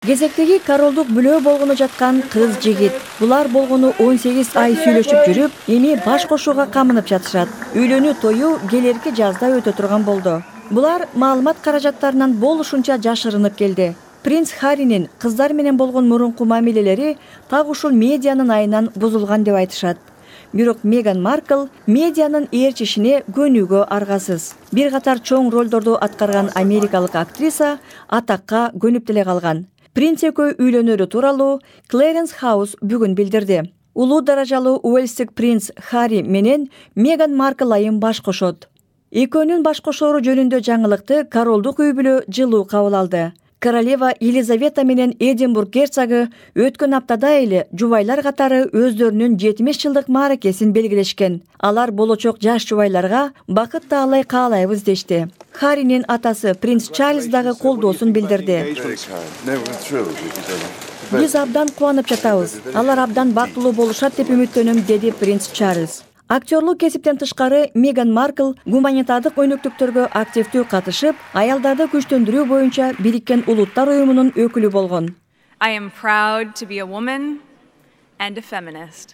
Кезектеги королдук бүлөө болгону жаткан кыз жигит. Булар болгону 18 ай сүйлөшүп жүрүп, эми баш кошууга камынып жатышат. Үйлөнүү тою келерки жазда өтө турган болду. Булар маалымат каражаттарынан болушунча жашырынып келди. Принц Харринин кыздар менен болгон мурунку мамилелери так ушул медианын айынан бузулган деп айтышат. Бирок Меган Маркл медианын ээрчишине көнүүгө аргасыз. Бир катар чоң ролдорду аткарган америкалык актриса атакка көнүп деле калган. Принц экөө үйлөнөрү тууралуу Clarence House бүгүн билдирди. Улуу даражалуу Уэльстик принц Харри менен Меган Маркл айым баш кошот. Экөөнүн баш кошоору жөнүндө жаңылыкты королдук үй бүлө жылуу кабыл алды. Королева Елизавета менен Эдинбург герцогу өткөн аптада эле жубайлар катары өздөрүнүн 70 жылдык мааракесин белгилешкен. Алар болочок жаш жубайларга бакыт таалай каалайбыз дешти. Харринин атасы принц Чарльз дагы колдоосун билдирди. Биз абдан кубанып жатабыз. Алар абдан бактылуу болушат деп үмүттөнөм, деди принц Чарльз. Актерлук кесиптен тышкары Меган Маркл гуманитардык өнөктүктөргө активдүү катышып, аялдарды күчтөндүрүү боюнча Бириккен Улуттар уюмунун өкүлү болгон. I am proud to be a woman and a feminist.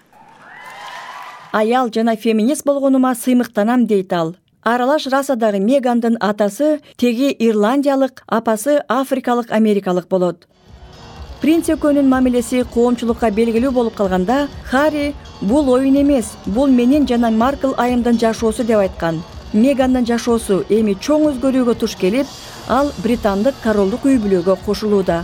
Аял жана феминист болгонума сыймыктанам, дейт ал. Аралаш расадагы Мегандын атасы теги ирландиялык, апасы африкалык америкалык болот. Принц экөөнүн мамилеси коомчулукка белгилүү болуп калганда, Харри бул оюн эмес, бул менин жана Маркл айымдын жашоосу деп айткан. Мегандын жашоосу эми чоң өзгөрүүгө туш келип, ал британдык королдук үй бүлөгө кошулууда.